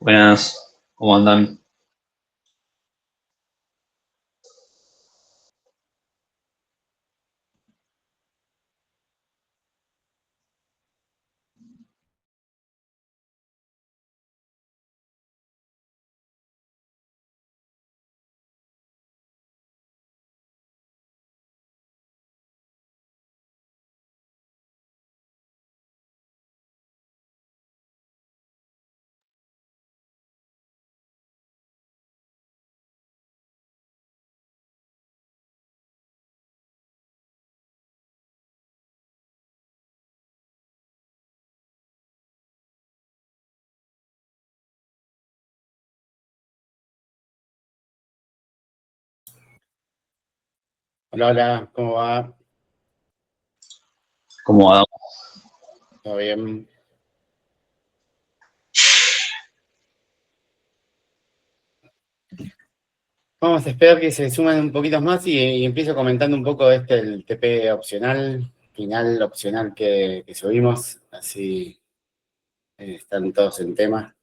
Buenas, ¿cómo andan? Hola, hola, ¿cómo va? ¿Cómo va? ¿Todo bien? Vamos a esperar que se sumen un poquito más y empiezo comentando un poco el TP opcional, final opcional que subimos, así están todos en tema.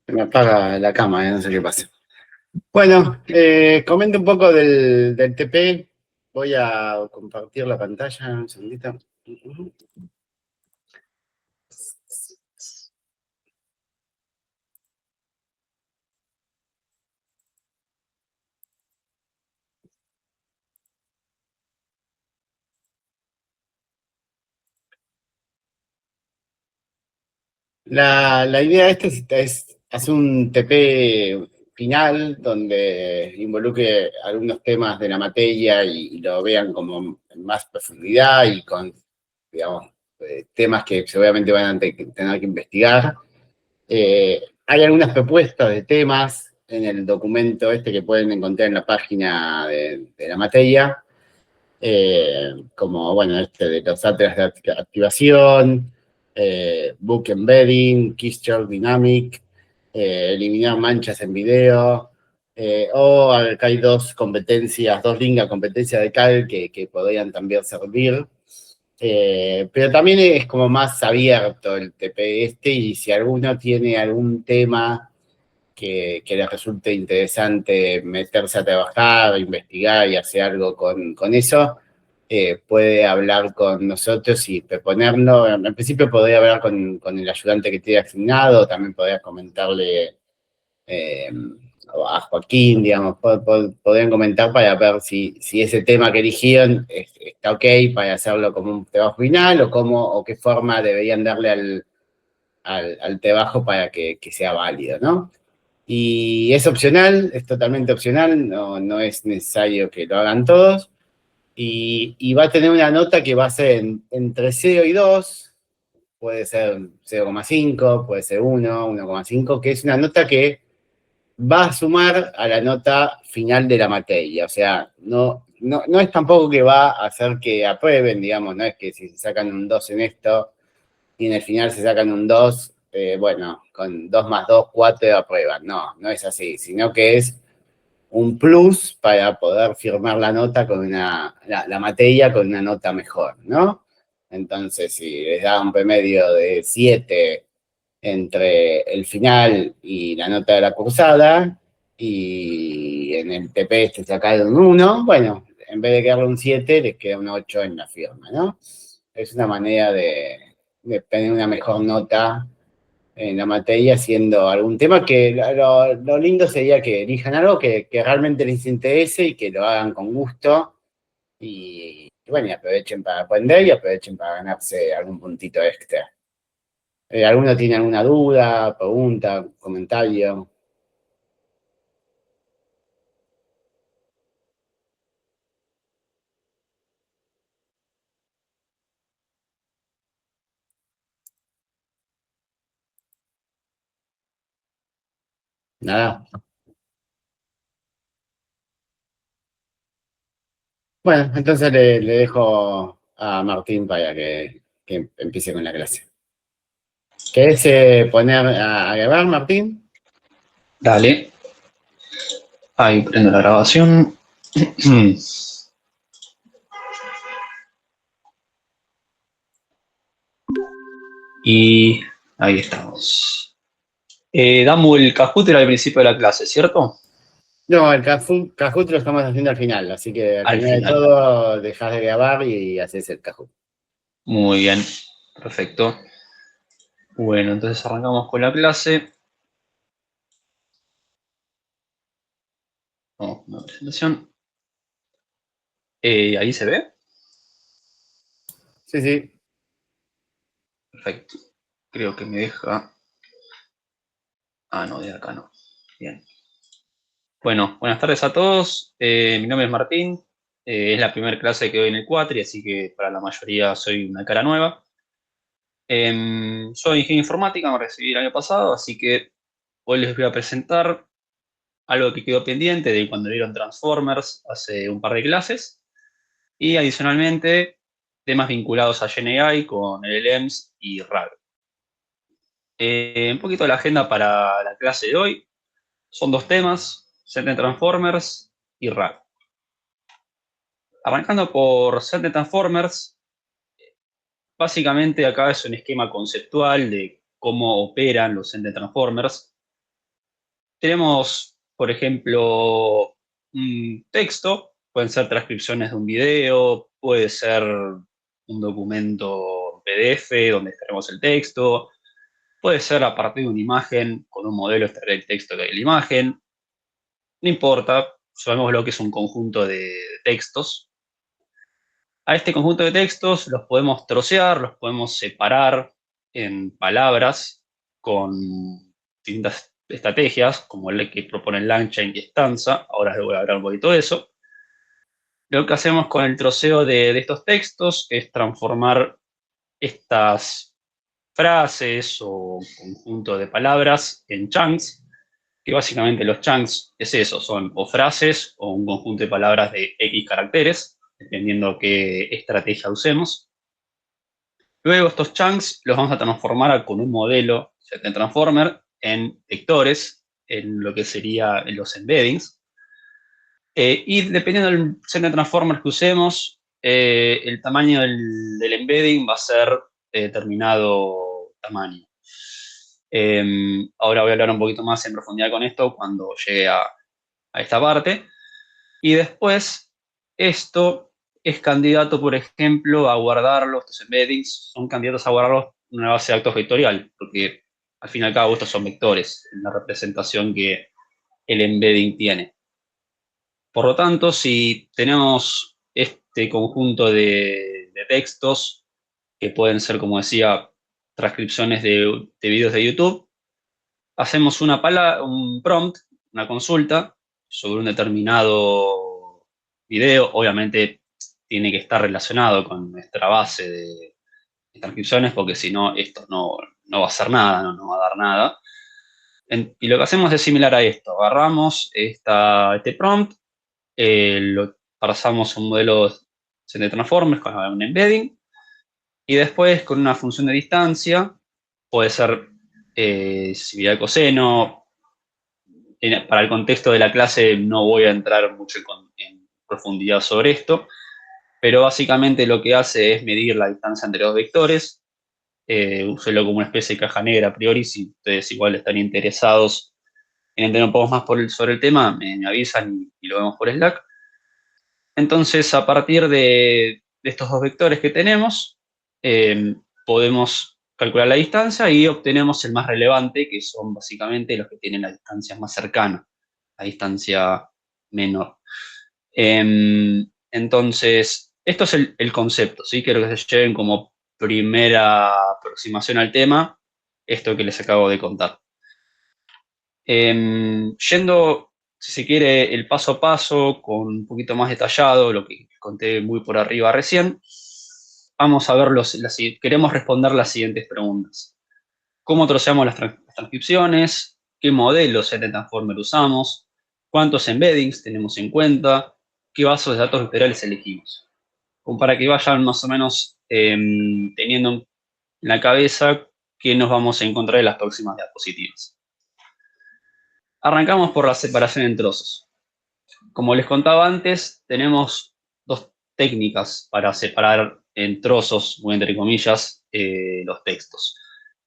Se me apaga la cámara, no sé qué pasa. Bueno, comento un poco del TP. Voy a compartir la pantalla un segundito. La idea de esto es hacer un TP final donde involucre algunos temas de la materia y lo vean como en más profundidad y con, digamos, temas que seguramente van a tener que investigar. Hay algunas propuestas de temas en el documento este que pueden encontrar en la página de la materia, como, bueno, este de los atlas de activación, book embedding, keystroke dynamic, eliminar manchas en video, o acá hay dos competencias, dos lingas competencias de CAL que podrían también servir. Pero también es como más abierto el TP este, y si alguno tiene algún tema que les resulte interesante meterse a trabajar, investigar y hacer algo con eso, puede hablar con nosotros y proponerlo. En principio podría hablar con el ayudante que tiene asignado, también podría comentarle eh, a Joaquín, digamos, podrían comentar para ver si ese tema que eligieron está ok para hacerlo como un trabajo final o qué forma deberían darle al trabajo para que sea válido, ¿no? Y es opcional, es totalmente opcional, no es necesario que lo hagan todos. Y va a tener una nota que va a ser entre 0 y 2, puede ser 0,5, puede ser 1, 1,5, que es una nota que va a sumar a la nota final de la materia. O sea, no es tampoco que va a hacer que aprueben, digamos, no es que si sacan un 2 en esto y en el final se sacan un 2, bueno, con 2 más 2, 4 aprueban. No es así, sino que es un plus para poder firmar la nota con la materia con una nota mejor, ¿no? Entonces, si les da un promedio de 7 entre el final y la nota de la cursada, y en el TP este sacaron un 1, bueno, en vez de quedarle un 7, les queda un 8 en la firma, ¿no? Es una manera de tener una mejor nota en la materia haciendo algún tema que lo lindo sería que elijan algo que realmente les interese y que lo hagan con gusto y bueno, y aprovechen para aprender y aprovechen para ganarse algún puntito extra. ¿Alguno tiene alguna duda, pregunta, comentario? Nada. Bueno, entonces le dejo a Martín para que empiece con la clase. ¿Querés poner a grabar, Martín? Dale. Ahí prendo la grabación. Y ahí estamos. Damos el Kahoot era al principio de la clase, ¿cierto? No, el Kahoot lo estamos haciendo al final, así que al Al final de final. todo dejás de grabar y haces el Kahoot. Muy bien. Perfecto. Bueno, entonces arrancamos con la clase. Vamos con la presentación. Ahí se ve. Sí, sí. Perfecto. Creo que me deja. Ah, no, de acá no. Bien. Bueno, buenas tardes a todos. Mi nombre es Martín. Es la primera clase que doy en el Cuatri, así que para la mayoría soy una cara nueva. Soy ingeniero informática, me recibí el año pasado, así que hoy les voy a presentar algo que quedó pendiente de cuando vieron Transformers hace un par de clases. Y adicionalmente, temas vinculados a GenAI con LLMs y RAG. Un poquito de la agenda para la clase de hoy. Son dos temas, Sentient Transformers y RAG. Arrancando por Sentient Transformers, básicamente acá es un esquema conceptual de cómo operan los Sentient Transformers. tenemos, por ejemplo, un texto, pueden ser transcripciones de un video, puede ser un documento PDF donde extraemos el texto, puede ser a partir de una imagen, con un modelo extraer el texto de la imagen, no importa, sabemos lo que es un conjunto de textos. A este conjunto de textos los podemos trocear, los podemos separar en palabras con distintas estrategias, como el que proponen LangChain y Stanza. Ahora les voy a hablar un poquito de eso. Lo que hacemos con el troceo de estos textos es transformar estas frases o conjunto de palabras en chunks, que básicamente los chunks es eso, son o frases o un conjunto de palabras de X caracteres, dependiendo qué estrategia usemos. Luego estos chunks los vamos a transformar con un modelo de transformer en vectores, en lo que sería en los embeddings. Y dependiendo del set de transformers que usemos, el tamaño del embedding va a ser determinado tamaño. Ahora voy a hablar un poquito más en profundidad con esto cuando llegue a esta parte. Y después, esto es candidato, por ejemplo, a guardarlos, estos embeddings son candidatos a guardarlos en una base de datos vectorial, porque al fin y al cabo estos son vectores en la representación que el embedding tiene. Por lo tanto, si tenemos este conjunto de textos, que pueden ser, como decía, transcripciones de videos de YouTube, hacemos un prompt, una consulta sobre un determinado video. Obviamente tiene que estar relacionado con nuestra base de transcripciones, porque si no, esto no va a hacer nada, no va a dar nada. Y lo que hacemos es similar a esto. Agarramos este prompt, lo pasamos a un modelo de transformers con un embedding, y después con una función de distancia, puede ser similar al coseno. Para el contexto de la clase no voy a entrar mucho en profundidad sobre esto, pero básicamente lo que hace es medir la distancia entre dos vectores. Úselo como una especie de caja negra a priori. Si ustedes igual están interesados en entender un poco más sobre el tema, me avisan y lo vemos por Slack. Entonces, a partir de estos dos vectores que tenemos, podemos calcular la distancia y obtenemos el más relevante, que son básicamente los que tienen la distancia más cercana, la distancia menor. Entonces, esto es el concepto, ¿sí? Quiero que se lleven como primera aproximación al tema, esto que les acabo de contar. Yendo, si se quiere, el paso a paso, con un poquito más detallado, lo que conté muy por arriba recién, vamos a ver queremos responder las siguientes preguntas. ¿Cómo troceamos las transcripciones? ¿Qué modelos de transformer usamos? ¿Cuántos embeddings tenemos en cuenta? ¿Qué bases de datos vectoriales elegimos? Como para que vayan más o menos teniendo en la cabeza qué nos vamos a encontrar en las próximas diapositivas. Arrancamos por la separación en trozos. Como les contaba antes, tenemos dos técnicas para separar en trozos, muy entre comillas, los textos.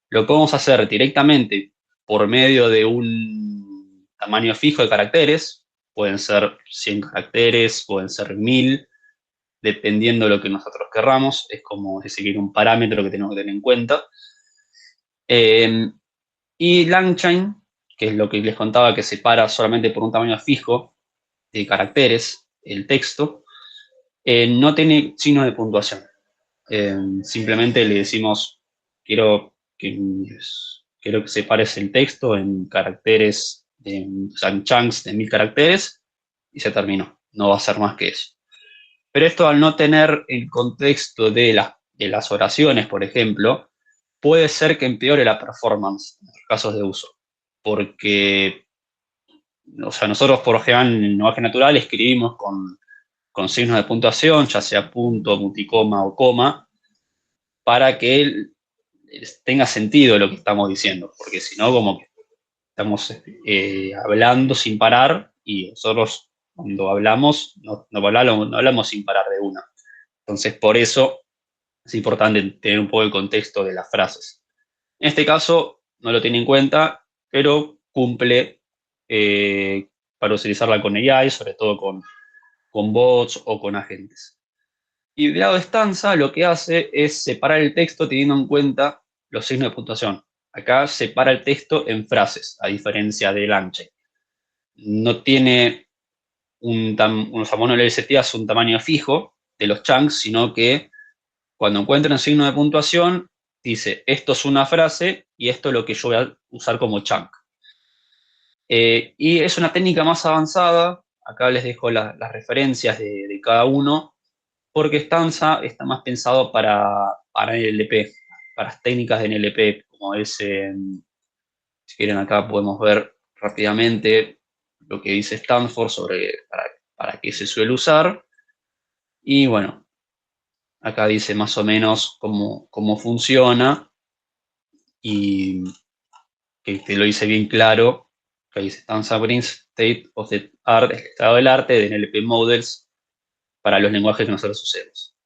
Lo podemos hacer directamente por medio de un tamaño fijo de caracteres. Pueden ser 100 caracteres, pueden ser 1000, dependiendo de lo que nosotros querramos. Es como decir un parámetro que tenemos que tener en cuenta. Y LangChain, que es lo que les contaba, que separa solamente por un tamaño fijo de caracteres el texto, no tiene signos de puntuación. Simplemente le decimos, quiero que separes el texto en caracteres, en chunks de 1000 caracteres, y se terminó. No va a ser más que eso. Pero esto, al no tener el contexto de las oraciones, por ejemplo, puede ser que empeore la performance en los casos de uso. Porque, o sea, nosotros por lo general en lenguaje natural escribimos con signos de puntuación, ya sea punto, multicoma o coma, para que tenga sentido lo que estamos diciendo, porque si no, como que estamos hablando sin parar, y nosotros cuando hablamos no hablamos sin parar de una. Entonces, por eso es importante tener un poco el contexto de las frases. En este caso, no lo tiene en cuenta, pero cumple para utilizarla con AI, sobre todo con bots o con agentes. Y del lado de Stanza lo que hace es separar el texto teniendo en cuenta los signos de puntuación. Acá separa el texto en frases, a diferencia del Anche. No tiene o sea, no le seteas un tamaño fijo de los chunks, sino que cuando encuentra un signo de puntuación, dice, esto es una frase y esto es lo que yo voy a usar como chunk. Y es una técnica más avanzada, acá les dejo las referencias de cada uno, porque Stanza está más pensado para NLP, para las técnicas de NLP, como es, si quieren acá podemos ver rápidamente lo que dice Stanford sobre para qué se suele usar. Y bueno, acá dice más o menos cómo funciona y que te lo dice bien claro. Que dice Stanza brings state of the art, el estado del arte de NLP models para los lenguajes que nosotros usemos.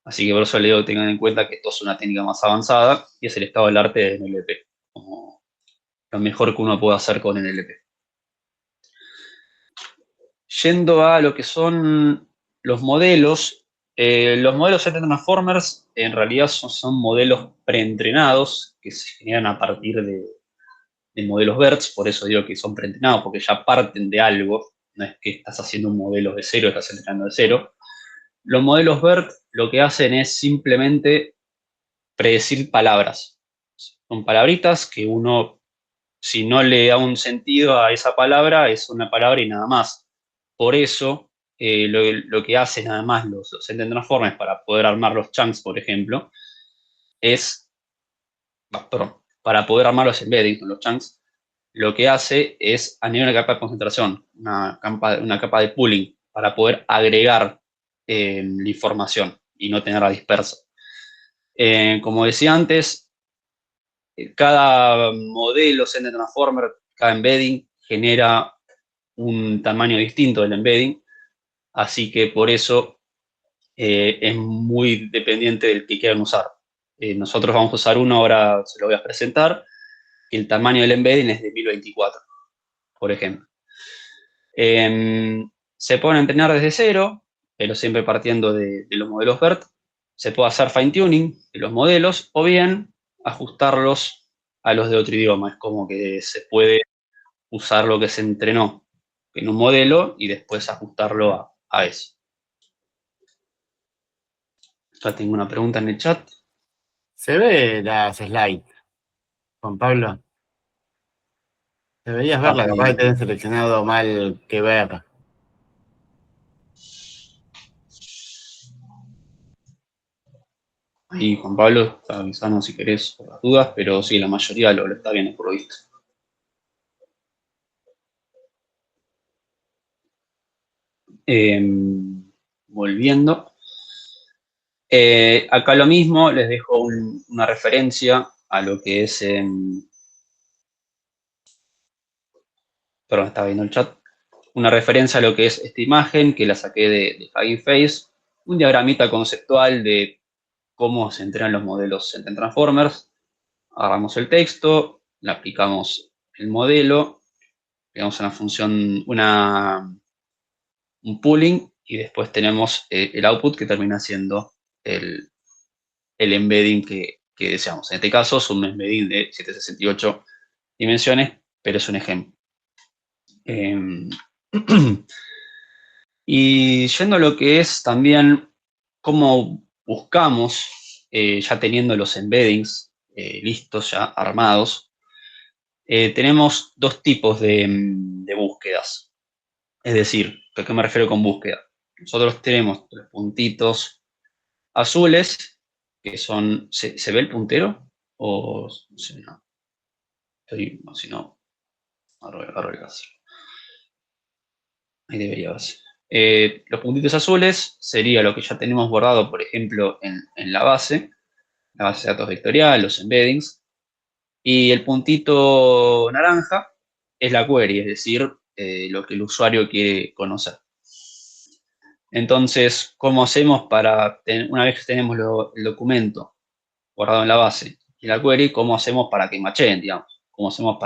Así que por eso le digo que tengan en cuenta que esto es una técnica más avanzada y es el estado del arte de NLP, como lo mejor que uno puede hacer con NLP. Yendo a lo que son los modelos de Transformers en realidad son modelos preentrenados que se generan a partir de modelos BERTs, por eso digo que son preentrenados, porque ya parten de algo, no es que estás haciendo un modelo de cero, estás entrenando de cero. Los modelos BERT lo que hacen es simplemente predecir palabras. Son palabritas que uno, si no le da un sentido a esa palabra, es una palabra y nada más. Por eso, lo que hacen además los Sentence Transformers para poder armar los chunks, por ejemplo, es, perdón, para poder armar los embeddings, los chunks, lo que hace es añadir una capa de concentración, una capa de pooling, para poder agregar la información y no tenerla dispersa. Como decía antes, cada modelo Sentence Transformer, cada embedding, genera un tamaño distinto del embedding, así que por eso es muy dependiente del que quieran usar. Nosotros vamos a usar uno, ahora se lo voy a presentar, que el tamaño del embedding es de 1024, por ejemplo. Se pueden entrenar desde cero, pero siempre partiendo de los modelos BERT. Se puede hacer fine-tuning de los modelos o bien ajustarlos a los de otro idioma. Es como que se puede usar lo que se entrenó en un modelo y después ajustarlo a eso. Ya tengo una pregunta en el chat. ¿Se ve las slides, Juan Pablo? Deberías verla, capaz de tener seleccionado mal que ver. Ahí Juan Pablo está avisando si querés por las dudas, pero sí, la mayoría lo está viendo por lo visto. Volviendo. Acá lo mismo, les dejo una referencia a lo que es, perdón, estaba viendo el chat, una referencia a lo que es esta imagen que la saqué de Hugging Face, un diagramita conceptual de cómo se entrenan los modelos en Transformers. Agarramos el texto, le aplicamos el modelo, pegamos una función, un pooling y después tenemos el output que termina siendo el embedding que deseamos. En este caso es un embedding de 768 dimensiones, pero es un ejemplo. Y yendo a lo que es también cómo buscamos, ya teniendo los embeddings listos, ya armados, tenemos dos tipos de búsquedas. Es decir, ¿a qué me refiero con búsqueda? Nosotros tenemos los puntitos azules, que son, ¿se ve el puntero? O si no, si no, agarro el caso. Ahí debería verse. Los puntitos azules sería lo que ya tenemos guardado, por ejemplo, en la base de datos vectorial, los embeddings. Y el puntito naranja es la query, es decir, lo que el usuario quiere conocer. Entonces, ¿cómo hacemos una vez que tenemos el documento guardado en la base y la query, cómo hacemos para que macheen, digamos? ¿Cómo hacemos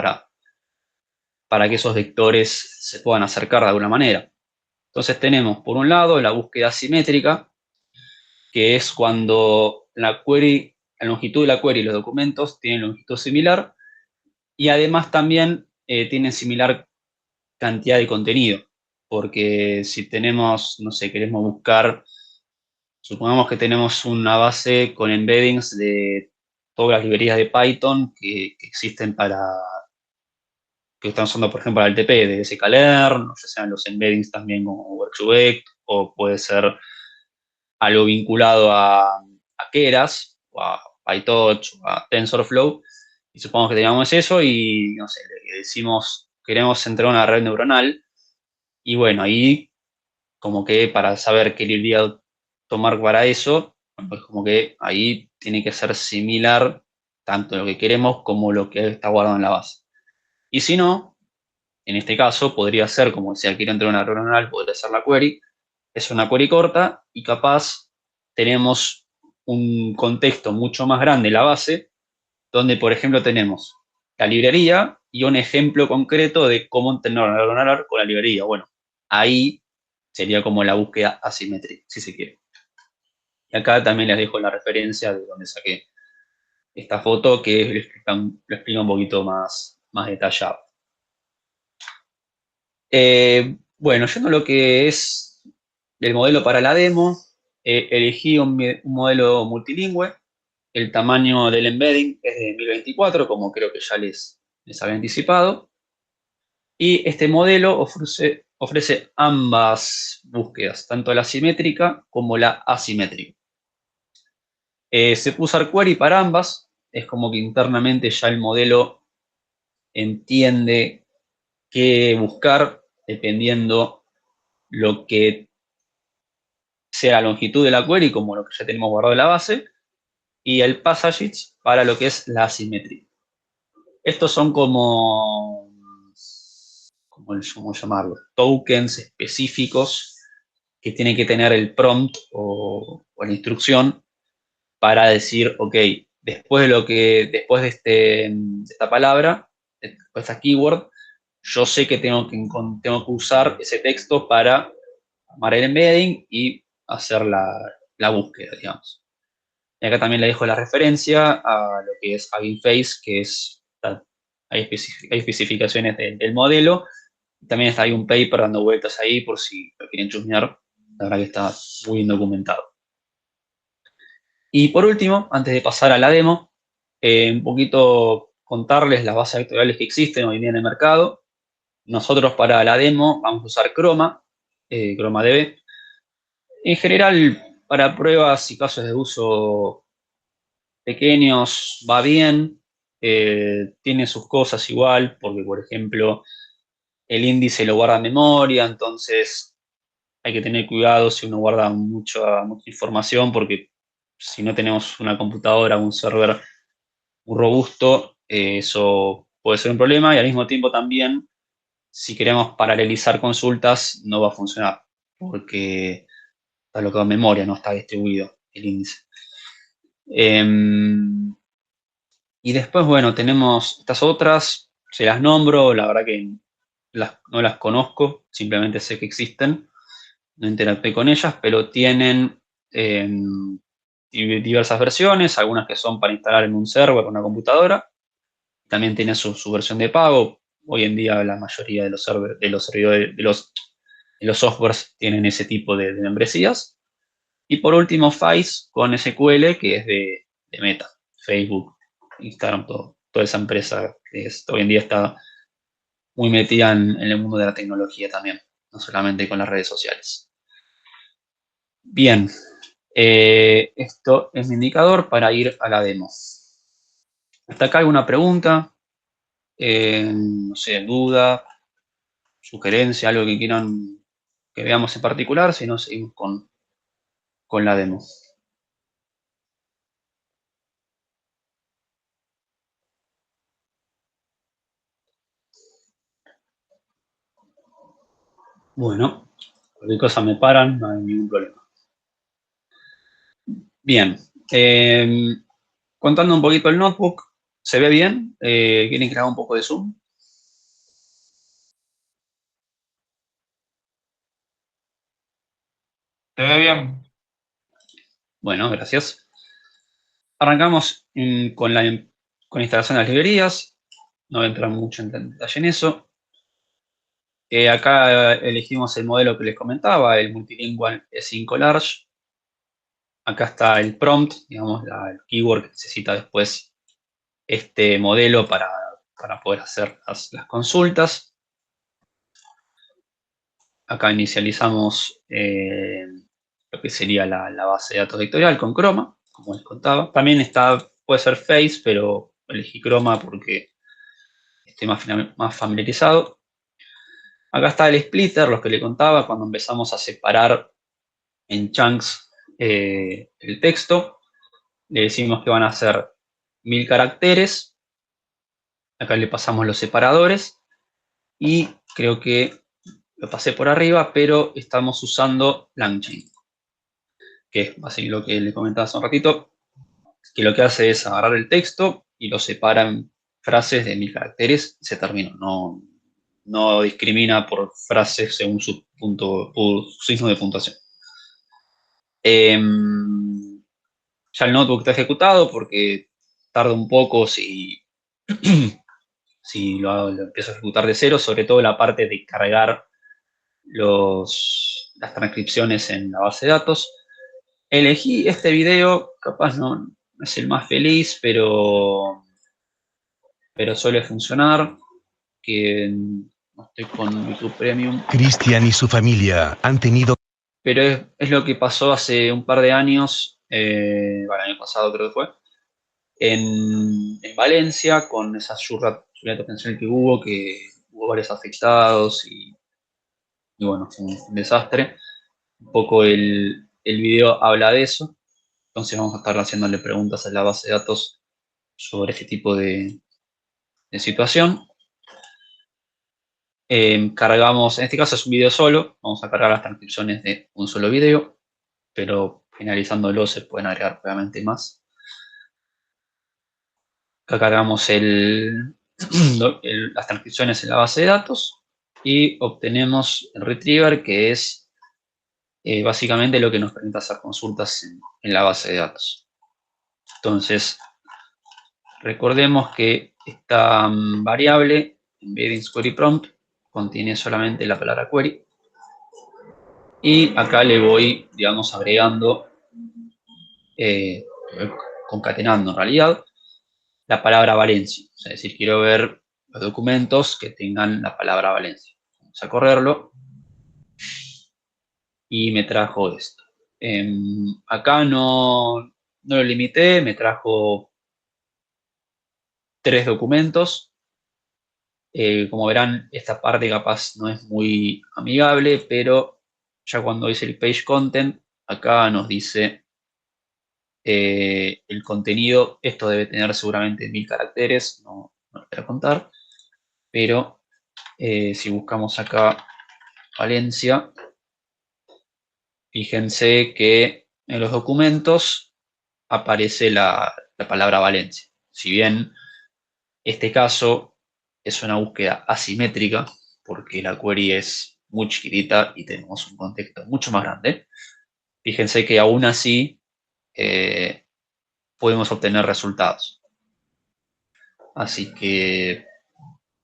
para que esos vectores se puedan acercar de alguna manera. Entonces tenemos, por un lado, la búsqueda asimétrica, que es cuando la longitud de la query y los documentos tienen longitud similar, y además también tienen similar cantidad de contenido, porque si tenemos, no sé, queremos buscar, supongamos que tenemos una base con embeddings de todas las librerías de Python que existen que están usando, por ejemplo, el TP de sklearn, ya sean los embeddings también como Work2Vec, o puede ser algo vinculado a Keras, o a PyTorch, o a TensorFlow, y supongamos que teníamos eso y, no sé, le decimos, queremos entrar a una red neuronal, y bueno, ahí como que para saber qué librería tomar para eso, pues como que ahí tiene que ser similar tanto lo que queremos como lo que está guardado en la base. Y si no, en este caso podría ser, como decía, quiero entrar a una red neuronal, podría ser la query, es una query corta y capaz tenemos un contexto mucho más grande en la base, donde, por ejemplo, tenemos la librería y un ejemplo concreto de cómo entrenar una neuronal con la librería. Bueno, ahí sería como la búsqueda asimétrica, si se quiere. Y acá también les dejo la referencia de donde saqué esta foto que lo explica un poquito más detallado. Bueno, yendo a lo que es el modelo para la demo, elegí un modelo multilingüe. El tamaño del embedding es de 1024, como creo que ya les había anticipado. Y este modelo ofrece ambas búsquedas, tanto la simétrica como la asimétrica. Se puede usar query para ambas, es como que internamente ya el modelo entiende qué buscar dependiendo lo que sea la longitud de la query, como lo que ya tenemos guardado en la base, y el passages para lo que es la asimetría. Estos son ¿cómo llamarlo? Tokens específicos que tiene que tener el prompt o la instrucción para decir, ok, después de esta palabra, de esta keyword, yo sé que tengo que usar ese texto para armar el embedding y hacer la búsqueda, digamos. Y acá también le dejo la referencia a lo que es Hugging Face, que hay especificaciones del modelo. También está ahí un paper dando vueltas ahí por si lo quieren chusmear. La verdad que está muy bien documentado. Y por último, antes de pasar a la demo, un poquito contarles las bases vectoriales que existen hoy en día en el mercado. Nosotros para la demo vamos a usar Chroma, ChromaDB. En general, para pruebas y casos de uso pequeños va bien, tiene sus cosas igual, porque por ejemplo el índice lo guarda en memoria, entonces hay que tener cuidado si uno guarda mucha información, porque si no tenemos una computadora o un server muy robusto, eso puede ser un problema y al mismo tiempo también si queremos paralelizar consultas no va a funcionar, porque está alocado en memoria, no está distribuido el índice. Y después, bueno, tenemos estas otras, se las nombro, la verdad que no las conozco, simplemente sé que existen, no interactué con ellas, pero tienen diversas versiones, algunas que son para instalar en un server o una computadora, también tienen su versión de pago. Hoy en día la mayoría de los servidores, de los softwares tienen ese tipo de membresías. Y por último, Face con SQL, que es de Meta, Facebook, Instagram, toda esa empresa que hoy en día está muy metida en el mundo de la tecnología también, no solamente con las redes sociales. Bien, esto es mi indicador para ir a la demo. ¿Hasta acá alguna pregunta? No sé, duda, sugerencia, algo que quieran que veamos en particular, si no, seguimos con la demo. Bueno, cualquier cosa me paran, no hay ningún problema. Bien, contando un poquito el notebook, ¿se ve bien? ¿Quieren que haga un poco de zoom? ¿Se ve bien? Bueno, gracias. Arrancamos con instalación de las librerías. No voy a entrar mucho en detalle en eso. Acá elegimos el modelo que les comentaba, el Multilingual E5 Large. Acá está el prompt, digamos, el keyword que necesita después este modelo para poder hacer las consultas. Acá inicializamos lo que sería la base de datos vectorial con Chroma, como les contaba. También puede ser Face, pero elegí Chroma porque estoy más familiarizado. Acá está el splitter, los que le contaba, cuando empezamos a separar en chunks el texto. Le decimos que van a ser 1000 caracteres. Acá le pasamos los separadores. Y creo que lo pasé por arriba, pero estamos usando LangChain, que es así lo que le comentaba hace un ratito, que lo que hace es agarrar el texto y lo separa en frases de 1000 caracteres y se terminó. No discrimina por frases según su signo de puntuación. Ya el notebook está ejecutado porque tarda un poco si lo empiezo a ejecutar de cero, sobre todo la parte de cargar las transcripciones en la base de datos. Elegí este video, capaz no es el más feliz, pero suele funcionar, que no estoy con YouTube Premium. Cristian y su familia han tenido... Pero es lo que pasó hace un par de años, el año pasado creo que fue, en Valencia, con esa lluvia de atención que hubo varios afectados y bueno, fue un desastre. Un poco el video habla de eso, entonces vamos a estar haciéndole preguntas a la base de datos sobre este tipo de situación. Cargamos, en este caso es un video solo, vamos a cargar las transcripciones de un solo video, pero finalizándolo se pueden agregar obviamente más. Acá cargamos las transcripciones en la base de datos y obtenemos el retriever, que es básicamente lo que nos permite hacer consultas en la base de datos. Entonces, recordemos que esta variable, embeddings query prompt, contiene solamente la palabra query. Y acá le voy, digamos, agregando, concatenando en realidad, la palabra Valencia. Es decir, quiero ver los documentos que tengan la palabra Valencia. Vamos a correrlo. Y me trajo esto. Acá no lo limité, me trajo 3 documentos. Como verán, esta parte capaz no es muy amigable, pero ya cuando dice el page content, acá nos dice el contenido. Esto debe tener seguramente 1000 caracteres, no lo voy a contar, pero si buscamos acá Valencia, fíjense que en los documentos aparece la palabra Valencia. Si bien este caso es una búsqueda asimétrica, porque la query es muy chiquitita y tenemos un contexto mucho más grande, fíjense que aún así podemos obtener resultados. Así que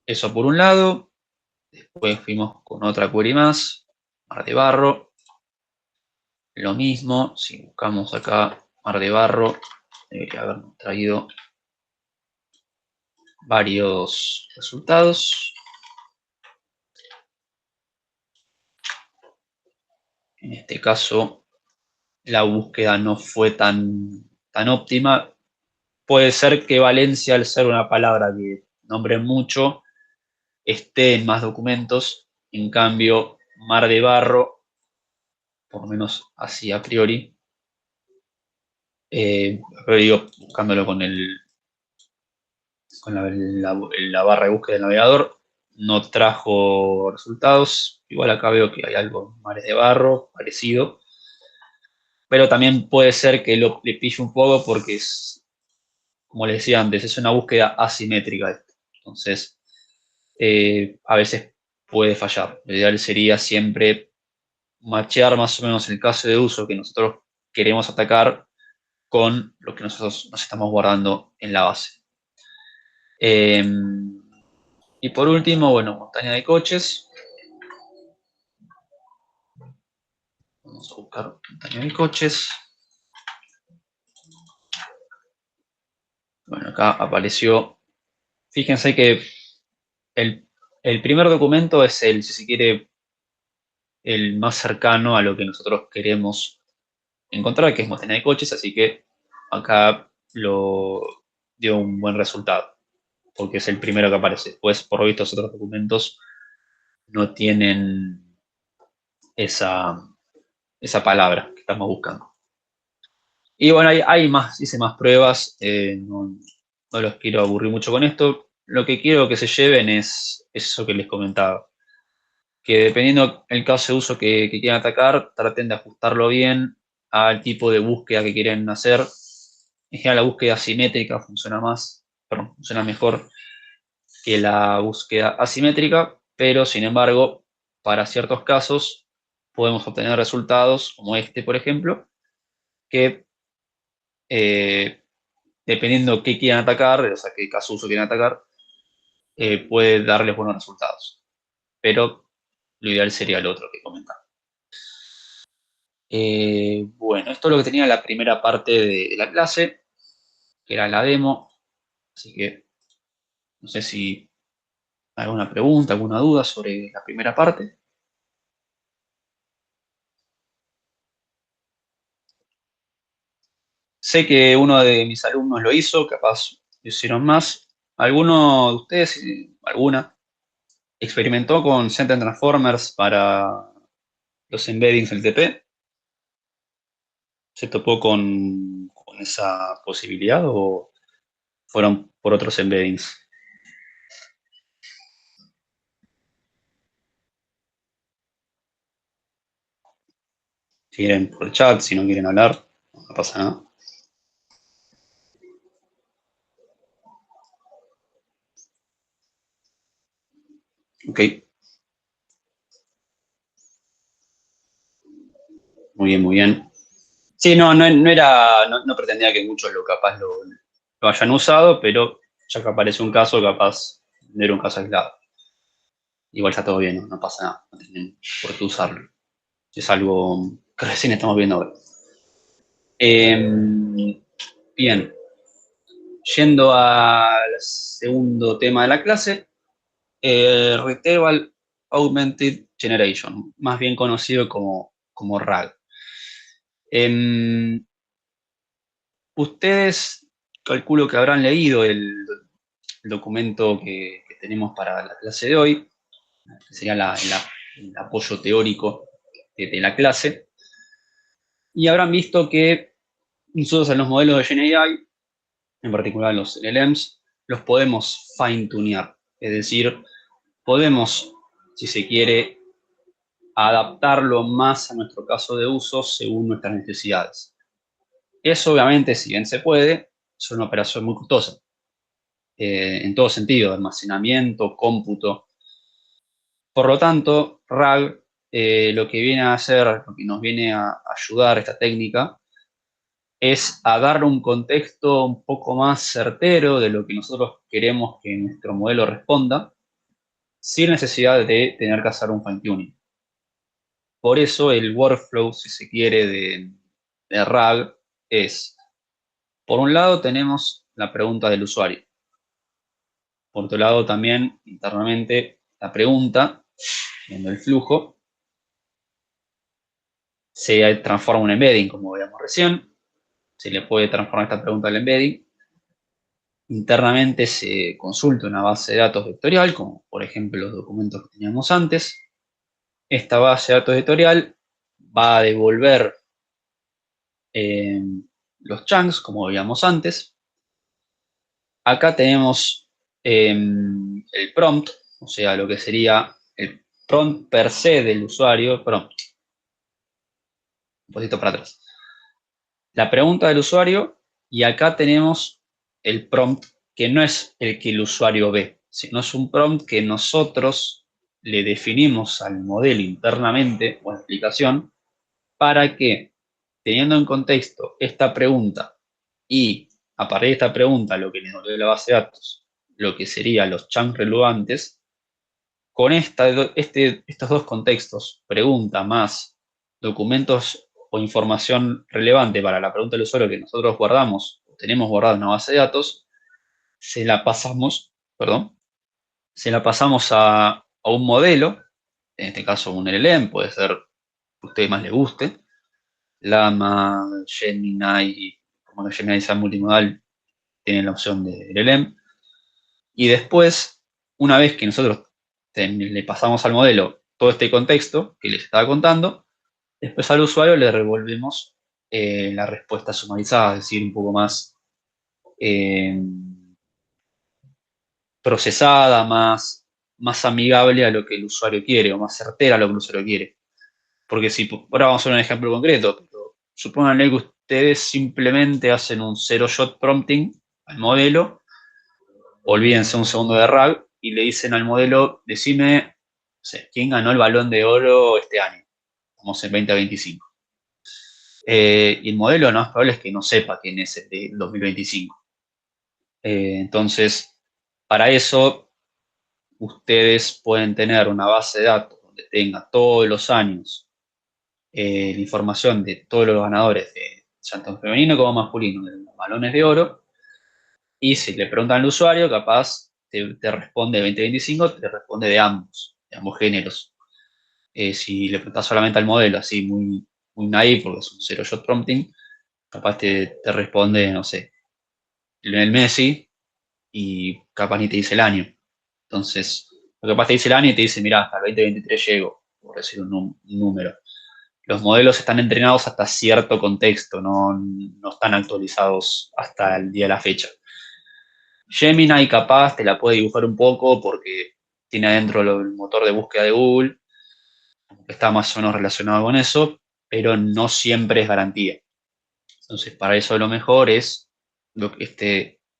eso por un lado. Después fuimos con otra query más, Mar de Barro. Lo mismo, si buscamos acá Mar de Barro, debería habernos traído varios resultados. En este caso, la búsqueda no fue tan óptima. Puede ser que Valencia, al ser una palabra que nombre mucho, esté en más documentos. En cambio, Mar de Barro, por lo menos así a priori, pero digo, buscándolo con la barra de búsqueda del navegador, no trajo resultados. Igual acá veo que hay algo, Mares de Barro, parecido. Pero también puede ser que le pille un poco porque es, como les decía antes, es una búsqueda asimétrica. Entonces, a veces puede fallar. Lo ideal sería siempre machear más o menos el caso de uso que nosotros queremos atacar con lo que nosotros nos estamos guardando en la base. Y por último, bueno, montaña de coches. Vamos a buscar montaña de coches. Bueno, acá apareció. Fíjense que el primer documento es si se quiere, el más cercano a lo que nosotros queremos encontrar, que es montaña de coches, así que acá lo dio un buen resultado, porque es el primero que aparece. Pues, por lo visto, los otros documentos no tienen esa palabra que estamos buscando. Y bueno, hice más pruebas, no los quiero aburrir mucho con esto. Lo que quiero que se lleven es eso que les comentaba, que dependiendo el caso de uso que quieran atacar, traten de ajustarlo bien al tipo de búsqueda que quieren hacer. En general, la búsqueda asimétrica funciona mejor que la búsqueda asimétrica, pero sin embargo, para ciertos casos podemos obtener resultados como este, por ejemplo, que dependiendo qué quieran atacar, o sea, qué caso uso quieran atacar, puede darles buenos resultados. Pero lo ideal sería el otro que comentaba. Bueno, esto es lo que tenía la primera parte de la clase, que era la demo. Así que no sé si hay alguna pregunta, alguna duda sobre la primera parte. Sé que uno de mis alumnos lo hizo, capaz lo hicieron más. ¿Alguno de ustedes, alguna, experimentó con Sentence Transformers para los embeddings del TP? ¿Se topó con esa posibilidad o fueron por otros embeddings? Si quieren por el chat, si no quieren hablar, no pasa nada. Ok. Muy bien, muy bien. Sí, no pretendía que muchos capaz lo hayan usado, pero ya que aparece un caso, capaz no era un caso aislado. Igual está todo bien, no pasa nada, no tienen por qué usarlo. Es algo que recién estamos viendo ahora. Bien, yendo al segundo tema de la clase, Retrieval Augmented Generation, más bien conocido como RAG. Ustedes calculo que habrán leído el documento que tenemos para la clase de hoy, que sería el apoyo teórico de la clase, y habrán visto que nosotros en los modelos de GenAI, en particular los LLMs, los podemos fine-tunear, es decir, podemos, si se quiere, adaptarlo más a nuestro caso de uso según nuestras necesidades. Eso obviamente, si bien se puede, es una operación muy costosa. En todo sentido, almacenamiento, cómputo. Por lo tanto, RAG lo que viene a hacer, lo que nos viene a ayudar esta técnica, es a darle un contexto un poco más certero de lo que nosotros queremos que nuestro modelo responda, sin necesidad de tener que hacer un fine-tuning. Por eso el workflow, si se quiere, de RAG es, por un lado tenemos la pregunta del usuario. Por otro lado también, internamente, la pregunta, viendo el flujo, se transforma en un embedding, como veíamos recién. Se le puede transformar esta pregunta al embedding. Internamente se consulta una base de datos vectorial, como por ejemplo los documentos que teníamos antes. Esta base de datos vectorial va a devolver los chunks, como veíamos antes. Acá tenemos el prompt, o sea, lo que sería el prompt per se del usuario, prompt. Un poquito para atrás. La pregunta del usuario, y acá tenemos el prompt que no es el que el usuario ve, sino es un prompt que nosotros le definimos al modelo internamente o explicación para que, teniendo en contexto esta pregunta y a partir de esta pregunta lo que nos dio la base de datos, lo que serían los chunks relevantes, con estos dos contextos, pregunta más documentos o información relevante para la pregunta del usuario que nosotros guardamos, o tenemos guardada en una base de datos, se la pasamos, perdón, se la pasamos a un modelo, en este caso un LLM, puede ser que a usted más le guste, Llama, Gemini, como que Gemini sea multimodal, tiene la opción de LLM, y después, una vez que nosotros le pasamos al modelo todo este contexto que les estaba contando, después al usuario le revolvemos la respuesta sumarizada, es decir, un poco más eh, procesada, más amigable a lo que el usuario quiere, o más certera a lo que el usuario quiere. Porque si, ahora vamos a hacer un ejemplo concreto, pero supónganle que ustedes simplemente hacen un zero-shot prompting al modelo, olvídense un segundo de RAG, y le dicen al modelo, decime, no sé, ¿quién ganó el Balón de Oro este año? Vamos en 2025. Y el modelo lo más probable es que no sepa quién es el de 2025. Entonces, para eso, ustedes pueden tener una base de datos donde tenga todos los años la información de todos los ganadores, de tanto femenino como masculino, de los balones de oro, y si le preguntan al usuario, capaz te responde 2025, te responde de ambos géneros. Si le preguntas solamente al modelo, así muy naive, porque es un zero-shot prompting, capaz te responde, no sé, Lionel Messi, y capaz ni te dice el año. Entonces, lo capaz te dice el año y te dice, mira, hasta el 2023 llego, por decir un número. Los modelos están entrenados hasta cierto contexto, no están actualizados hasta el día de la fecha. Gemini capaz te la puede dibujar un poco porque tiene adentro el motor de búsqueda de Google, está más o menos relacionado con eso, pero no siempre es garantía. Entonces, para eso lo mejor es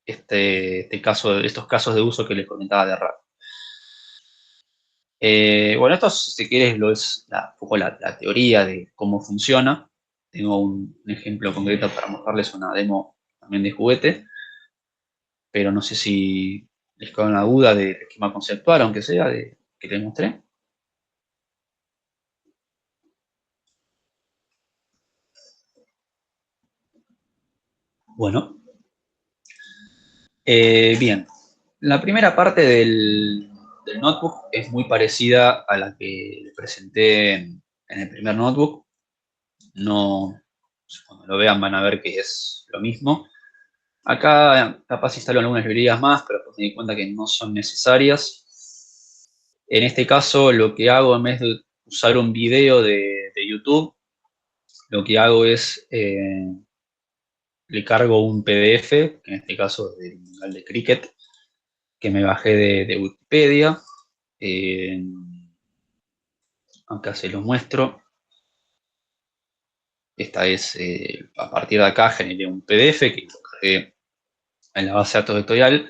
estos casos de uso que les comentaba de RAG. Bueno, esto, si quieres, es un poco la teoría de cómo funciona. Tengo un ejemplo concreto para mostrarles una demo también de juguete, pero no sé si les queda una duda del esquema conceptual, aunque sea, que les mostré. Bueno, bien. La primera parte del notebook es muy parecida a la que les presenté en el primer notebook. No, cuando lo vean van a ver que es lo mismo. Acá capaz instalo algunas librerías más, pero me di cuenta que no son necesarias. En este caso, lo que hago en vez de usar un video de YouTube, lo que hago es le cargo un PDF, que en este caso es del canal de Cricket, que me bajé de Wikipedia. Acá se los muestro. Esta es, a partir de acá generé un PDF que lo cargué en la base de datos vectorial.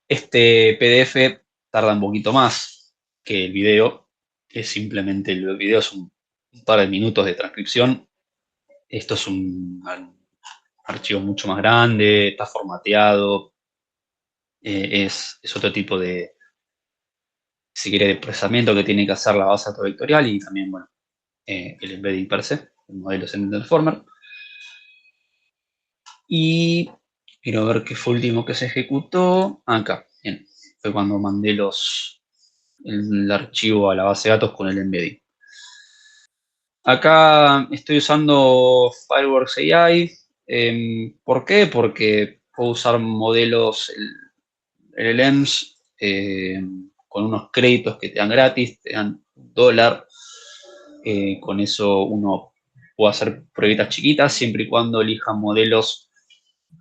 Este PDF tarda un poquito más que el video, que simplemente el video es un par de minutos de transcripción. Esto es un archivo mucho más grande, está formateado, es otro tipo de, si quiere, de procesamiento que tiene que hacer la base de datos vectorial y también, bueno, el embedding per se, el modelo Send Transformer. Y quiero ver qué fue último que se ejecutó. Acá, bien, fue cuando mandé el archivo a la base de datos con el embedding. Acá estoy usando Fireworks AI. ¿Por qué? Porque puedo usar modelos LLMs con unos créditos que te dan gratis, te dan $1. Con eso uno puede hacer pruebitas chiquitas siempre y cuando elijan modelos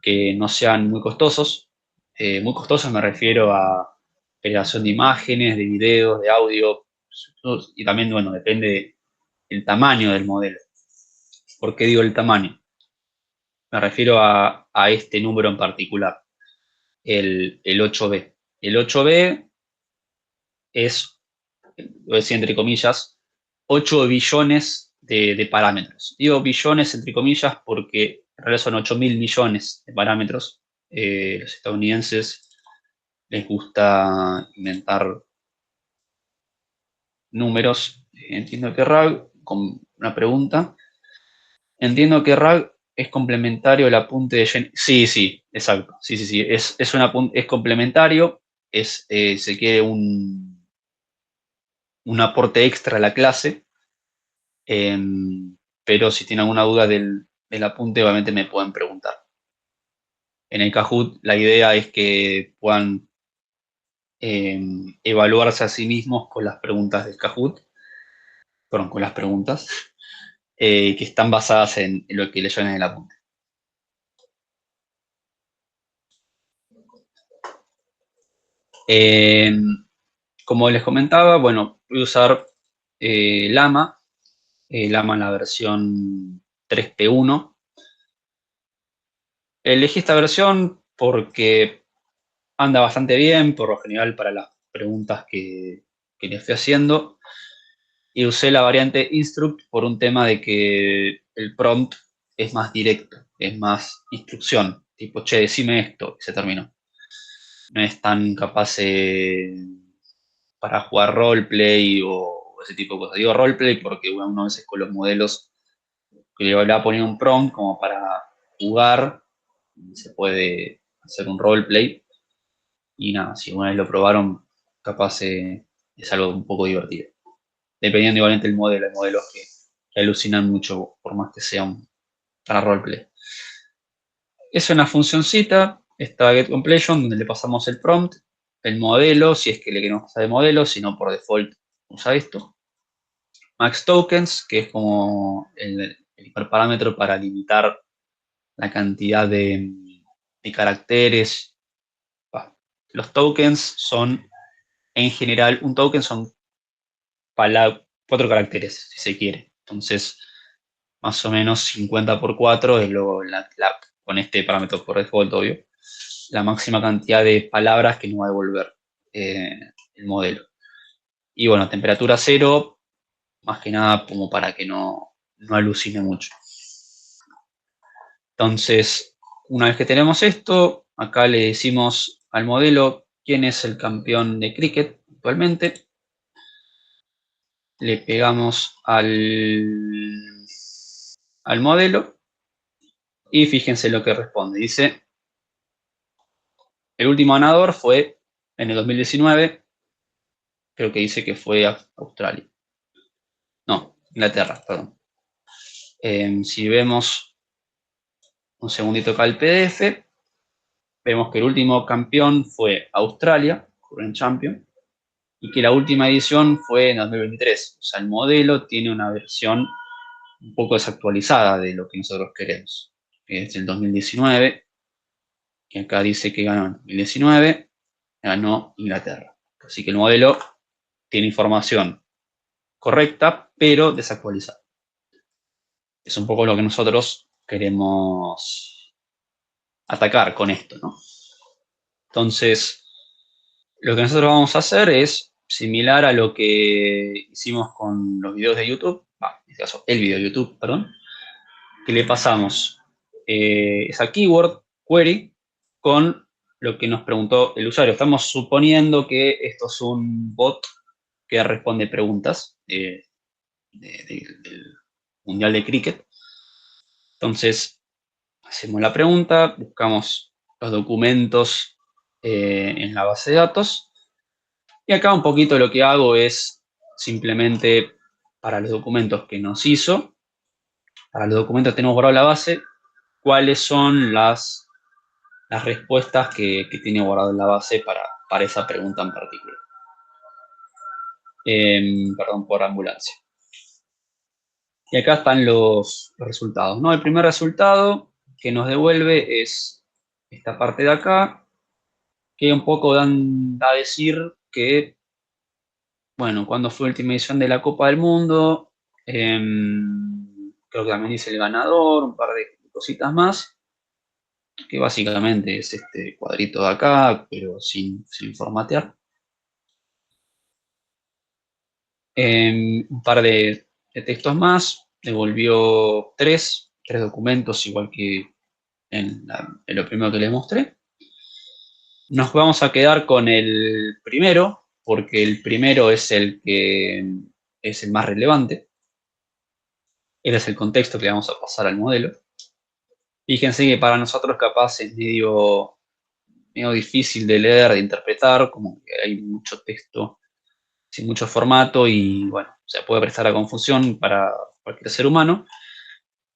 que no sean muy costosos. Muy costosos me refiero a creación de imágenes, de videos, de audio, y también, bueno, depende del tamaño del modelo. ¿Por qué digo el tamaño? Me refiero a este número en particular, el 8B. El 8B es lo decía entre comillas, 8 billones de parámetros. Digo billones entre comillas porque en realidad son 8.000 millones de parámetros. Los estadounidenses les gusta inventar números. Entiendo que RAG, con una pregunta, entiendo que RAG es complementario al apunte de Jenny. Sí, sí, exacto. Sí, sí, sí. Es complementario. Se quiere un aporte extra a la clase. Pero si tienen alguna duda del apunte, obviamente me pueden preguntar. En el Kahoot, la idea es que puedan evaluarse a sí mismos con las preguntas del Kahoot, perdón, con las preguntas que están basadas en lo que leyeron en el apunte. Como les comentaba, bueno, voy a usar Llama en la versión 3P1. Elegí esta versión porque anda bastante bien, por lo general, para las preguntas que le fui haciendo. Y usé la variante instruct por un tema de que el prompt es más directo, es más instrucción. Tipo, che, decime esto, y se terminó. No es tan capaz para jugar roleplay o ese tipo de cosas. Digo roleplay porque bueno, uno a veces con los modelos que le va a poner un prompt como para jugar, se puede hacer un roleplay. Y nada, si una vez lo probaron, capaz es algo un poco divertido. Dependiendo igualmente del modelo, hay modelos que alucinan mucho, por más que sea para roleplay. Es una funcioncita, esta getCompletion, donde le pasamos el prompt, el modelo, si es que le queremos pasar de modelo, si no por default usa esto. Max tokens, que es como el hiperparámetro para limitar la cantidad de caracteres. Los tokens son, en general, un token son 4 caracteres, si se quiere. Entonces, más o menos 50 por 4 es con este parámetro por default, obvio, la máxima cantidad de palabras que nos va a devolver el modelo. Y bueno, temperatura 0, más que nada como para que no alucine mucho. Entonces, una vez que tenemos esto, acá le decimos al modelo quién es el campeón de cricket actualmente. Le pegamos al modelo y fíjense lo que responde. Dice, el último ganador fue en el 2019, creo que dice que fue Australia. No, Inglaterra, perdón. Si vemos un segundito acá el PDF, vemos que el último campeón fue Australia, Current Champion, y que la última edición fue en 2023. O sea, el modelo tiene una versión un poco desactualizada de lo que nosotros queremos. Es el 2019, que acá dice que ganó en 2019, ganó Inglaterra. Así que el modelo tiene información correcta, pero desactualizada. Es un poco lo que nosotros queremos atacar con esto, ¿no? Entonces, lo que nosotros vamos a hacer es similar a lo que hicimos con los videos de YouTube, en este caso el video de YouTube, perdón, que le pasamos esa keyword query con lo que nos preguntó el usuario. Estamos suponiendo que esto es un bot que responde preguntas del Mundial de Cricket. Entonces, hacemos la pregunta, buscamos los documentos en la base de datos. Y acá un poquito lo que hago es simplemente para los documentos que nos hizo, para los documentos que tenemos guardado en la base, cuáles son las respuestas que tiene guardado en la base para esa pregunta en particular. Perdón por ambulancia. Y acá están los resultados, ¿no? El primer resultado que nos devuelve es esta parte de acá, que un poco da a decir que, bueno, cuando fue la última edición de la Copa del Mundo, creo que también dice el ganador, un par de cositas más, que básicamente es este cuadrito de acá, pero sin formatear. Un par de textos más, devolvió tres documentos, igual que en lo primero que les mostré. Nos vamos a quedar con el primero, porque el primero es el que es el más relevante. Ese es el contexto que le vamos a pasar al modelo. Fíjense que para nosotros capaz es medio difícil de leer, de interpretar, como que hay mucho texto sin mucho formato y bueno, se puede prestar a confusión para cualquier ser humano,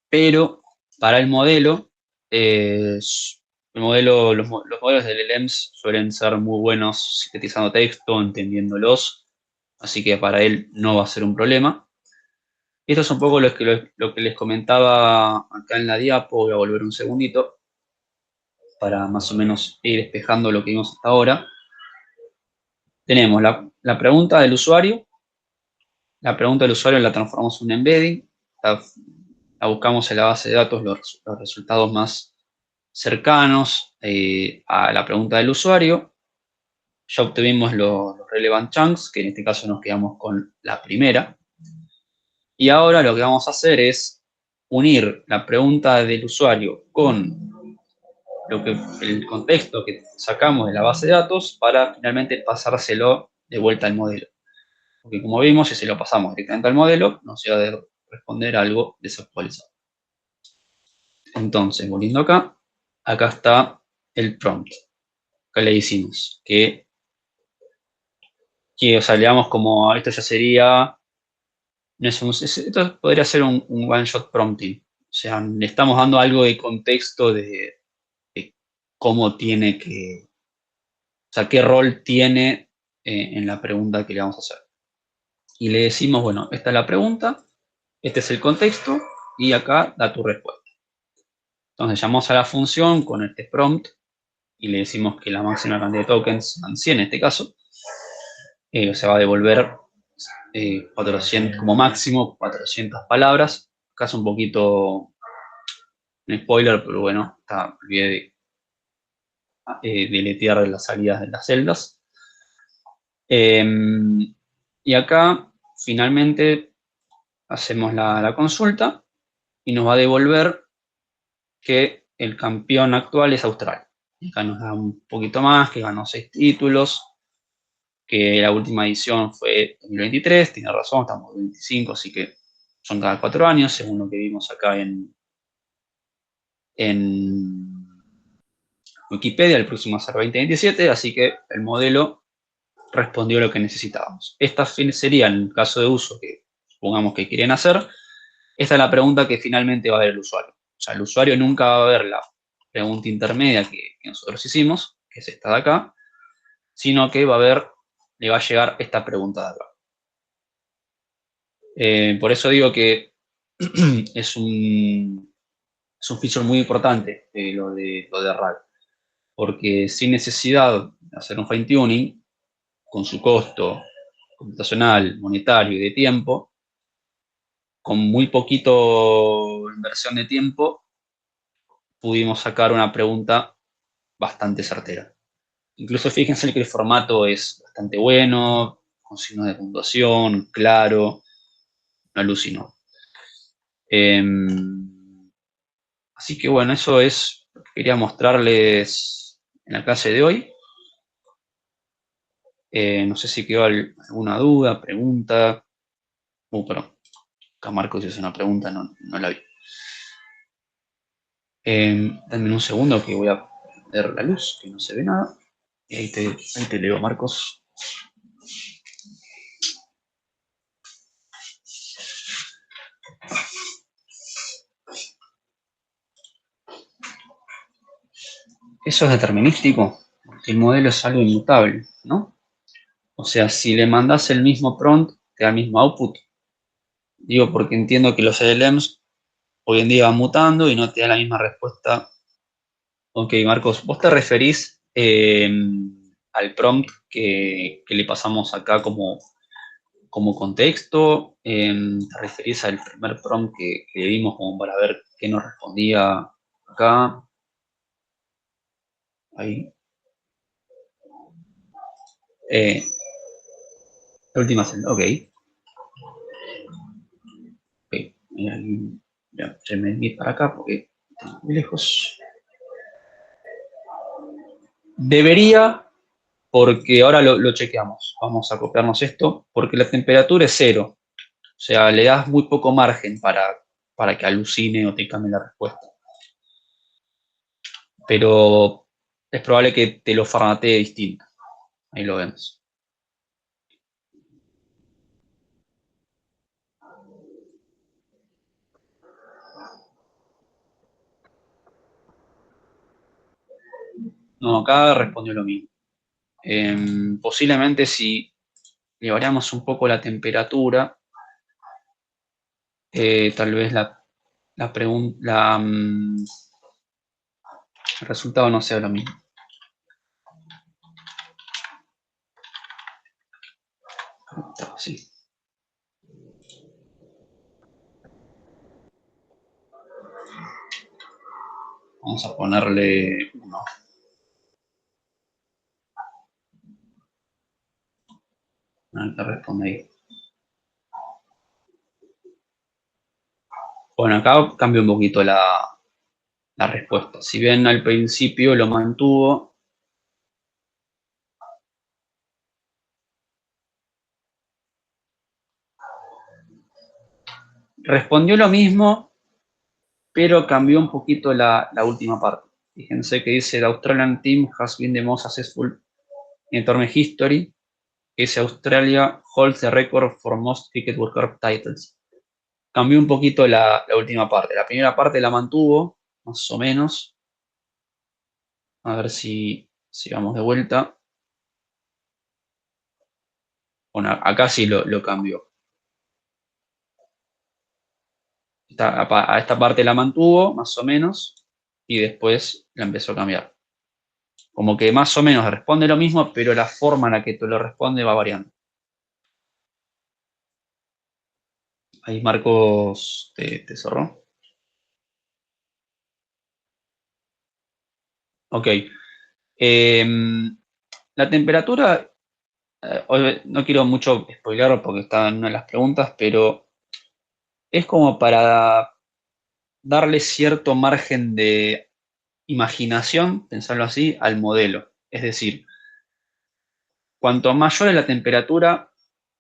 pero para el modelo, los modelos del LLMs suelen ser muy buenos sintetizando texto, entendiéndolos, así que para él no va a ser un problema. Esto es un poco lo que les comentaba acá en la diapo. Voy a volver un segundito para más o menos ir despejando lo que vimos hasta ahora. Tenemos la pregunta del usuario. La pregunta del usuario la transformamos en un embedding. La buscamos en la base de datos los resultados más cercanos a la pregunta del usuario. Ya obtuvimos los relevant chunks, que en este caso nos quedamos con la primera. Y ahora lo que vamos a hacer es unir la pregunta del usuario con el contexto que sacamos de la base de datos para finalmente pasárselo de vuelta al modelo. Porque como vimos, si se lo pasamos directamente al modelo, nos iba a responder algo desactualizado. Entonces, volviendo acá está el prompt. Acá le decimos o sea, le damos como, esto ya sería, esto podría ser un one-shot prompting. O sea, le estamos dando algo de contexto de cómo tiene que, o sea, qué rol tiene en la pregunta que le vamos a hacer. Y le decimos, bueno, esta es la pregunta, este es el contexto, y acá da tu respuesta. Entonces llamamos a la función con este prompt y le decimos que la máxima cantidad de tokens sean 100 en este caso. Se va a devolver 400, como máximo 400 palabras. Acá es un poquito un spoiler, pero bueno, olvidé de deletear las salidas de las celdas. Y acá finalmente hacemos la consulta y nos va a devolver que el campeón actual es Australia. Acá nos da un poquito más, que ganó 6 títulos, que la última edición fue 2023, tiene razón, estamos en 25, así que son cada 4 años, según lo que vimos acá en Wikipedia. El próximo va a ser 2027, así que el modelo respondió lo que necesitábamos. Esta sería, en el caso de uso que supongamos que quieren hacer, esta es la pregunta que finalmente va a ver el usuario. O sea, el usuario nunca va a ver la pregunta intermedia que nosotros hicimos, que es esta de acá, sino que le va a llegar esta pregunta de acá. Por eso digo que es un feature muy importante lo de RAG, porque sin necesidad de hacer un fine tuning, con su costo computacional, monetario y de tiempo, con muy poquito inversión de tiempo, pudimos sacar una pregunta bastante certera. Incluso fíjense que el formato es bastante bueno, con signos de puntuación, claro, no alucinó. Así que bueno, eso es lo que quería mostrarles en la clase de hoy. No sé si quedó alguna duda, pregunta. Perdón, acá Marcos hizo una pregunta, no la vi. Dame un segundo que voy a prender la luz, que no se ve nada. Y ahí te leo, Marcos. Eso es determinístico, porque el modelo es algo inmutable, ¿no? O sea, si le mandas el mismo prompt, te da el mismo output. Digo, porque entiendo que los LLMs hoy en día van mutando y no te da la misma respuesta. Ok, Marcos, ¿vos te referís al prompt que le pasamos acá como contexto? ¿Te referís al primer prompt que le dimos como para ver qué nos respondía acá? Ahí. La última celda, ok. Mira, ya, me para acá porque está muy lejos. Debería, porque ahora lo chequeamos. Vamos a copiarnos esto, porque la temperatura es cero. O sea, le das muy poco margen para que alucine o te cambie la respuesta. Pero es probable que te lo formatee distinto. Ahí lo vemos. No, acá respondió lo mismo. Posiblemente si le variamos un poco la temperatura, tal vez el resultado no sea lo mismo. Sí. Vamos a ponerle 1. A ver qué responde ahí. Bueno, acá cambia un poquito la respuesta. Si bien al principio lo mantuvo, respondió lo mismo, pero cambió un poquito la última parte. Fíjense que dice: The Australian team has been the most successful in tournament history. Dice: Australia holds the record for most Cricket World Cup titles. Cambió un poquito la última parte. La primera parte la mantuvo, más o menos. A ver si vamos de vuelta. Bueno, acá sí lo cambió. A esta parte la mantuvo, más o menos, y después la empezó a cambiar. Como que más o menos responde lo mismo, pero la forma en la que te lo responde va variando. Ahí Marcos te cerró. Ok. La temperatura, no quiero mucho spoiler porque está en una de las preguntas, pero es como para darle cierto margen de imaginación, pensarlo así, al modelo. Es decir, cuanto mayor es la temperatura,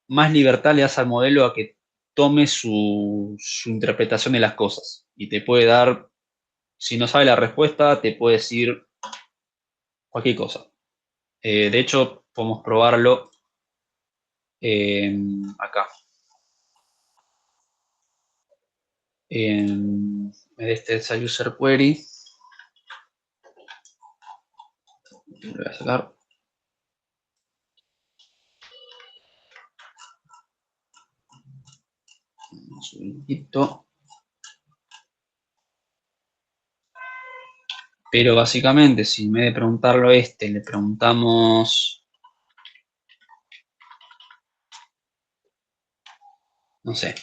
más libertad le das al modelo a que tome su interpretación de las cosas. Y te puede dar, si no sabe la respuesta, te puede decir cualquier cosa. De hecho, podemos probarlo acá. En este es el user query. Lo voy a sacar. Un segundito. Pero básicamente, si en vez de preguntarlo a este, le preguntamos, no sé,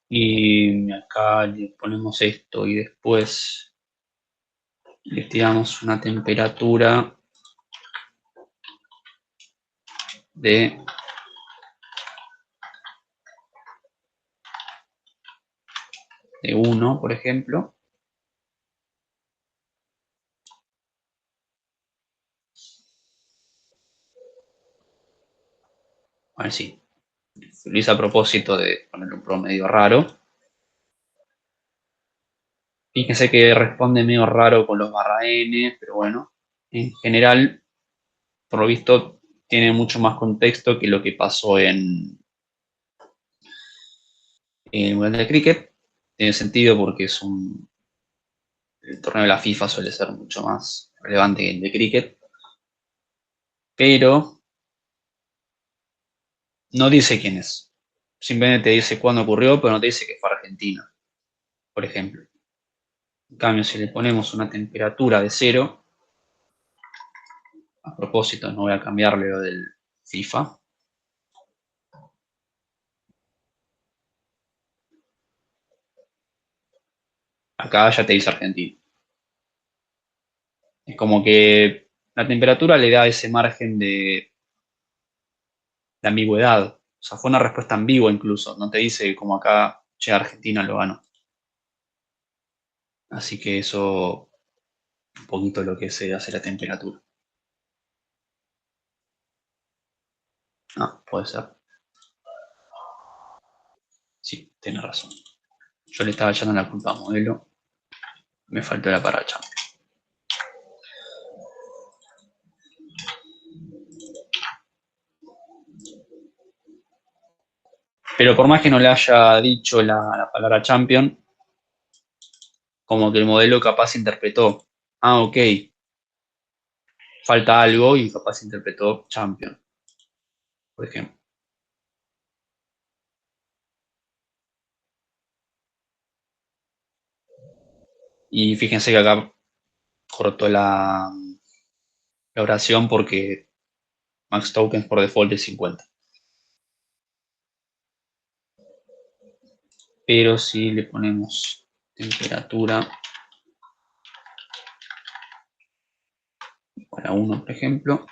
y acá le ponemos esto y después le tiramos una temperatura de 1, por ejemplo. A ver si lo hice a propósito de poner un promedio raro. Fíjense que responde medio raro con los barra N, pero bueno, en general, por lo visto, tiene mucho más contexto que lo que pasó en el Mundial de Cricket. Tiene sentido porque el torneo de la FIFA suele ser mucho más relevante que el de cricket, pero no dice quién es. Simplemente te dice cuándo ocurrió, pero no te dice que fue Argentina, por ejemplo. En cambio, si le ponemos una temperatura de 0, a propósito, no voy a cambiarle lo del FIFA. Acá ya te dice Argentina. Es como que la temperatura le da ese margen de ambigüedad. O sea, fue una respuesta ambigua incluso. No te dice como acá, che, Argentina lo ganó. Así que eso, un poquito lo que se hace la temperatura. Ah, puede ser. Sí, tiene razón. Yo le estaba echando la culpa a modelo. Me faltó la paracha. Pero por más que no le haya dicho la palabra champion, como que el modelo capaz interpretó, ah, ok, falta algo y capaz interpretó champion, por ejemplo. Y fíjense que acá cortó la oración porque max tokens por default es 50. Pero si le ponemos temperatura para 1, por ejemplo,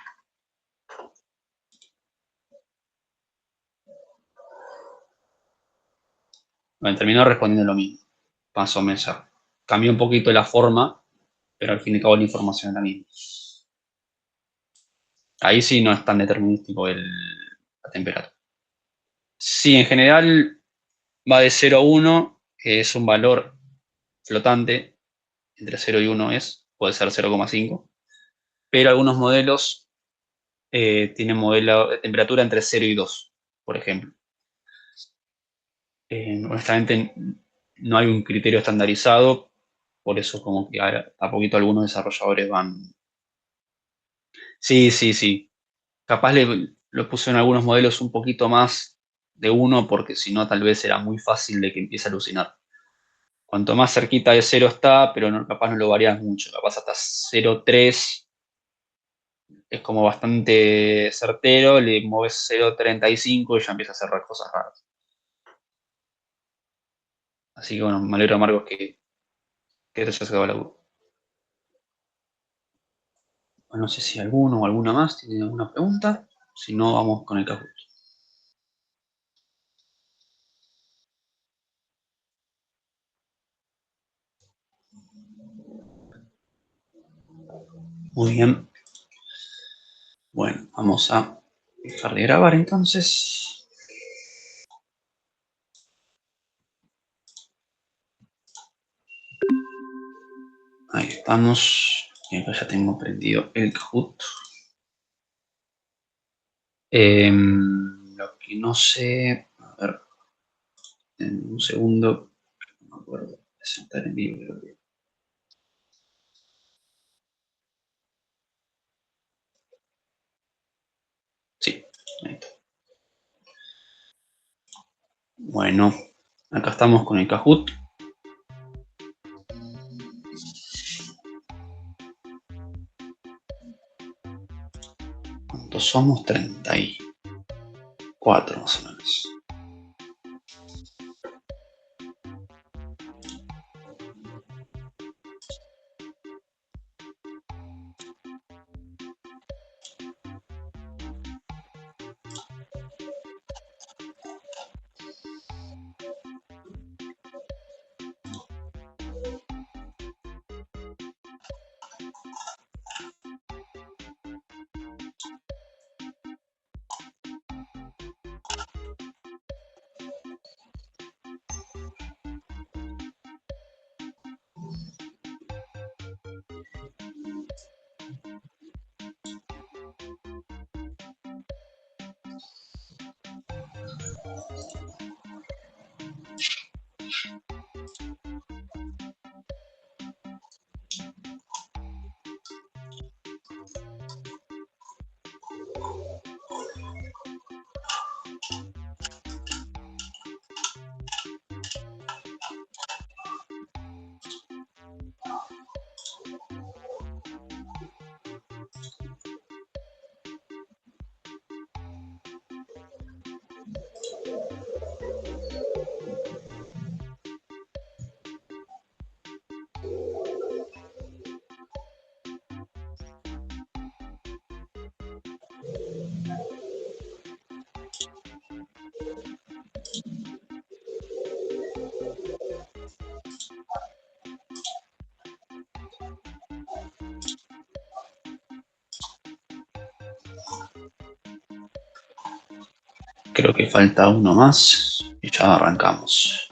bueno, terminó respondiendo lo mismo. Más o menos. Cambió un poquito la forma, pero al fin y al cabo la información es la misma. Ahí sí no es tan determinístico la temperatura. Sí, en general va de 0 a 1, que es un valor flotante, entre 0 y 1 puede ser 0,5, pero algunos modelos tienen modelo de temperatura entre 0 y 2, por ejemplo. Honestamente, no hay un criterio estandarizado, por eso como que a poquito algunos desarrolladores van... Sí, sí, sí. Capaz lo puse en algunos modelos un poquito más de 1, porque si no tal vez era muy fácil de que empiece a alucinar. Cuanto más cerquita de 0 está, pero capaz no lo varías mucho, capaz hasta 0,3 es como bastante certero, le mueves 0,35 y ya empieza a hacer cosas raras. Así que bueno, me alegro, Marcos, que te haya sacado la duda. Bueno, no sé si alguno o alguna más tiene alguna pregunta. Si no, vamos con el Kahoot. Muy bien. Bueno, vamos a dejar de grabar entonces. Ahí estamos. Y acá ya tengo prendido el Kahoot. Lo que no sé, a ver, en un segundo, no me acuerdo, presentar en vivo. Sí, ahí está. Bueno, acá estamos con el Kahoot. ¿Cuántos somos? 34 más o menos. Creo que falta uno más y ya arrancamos.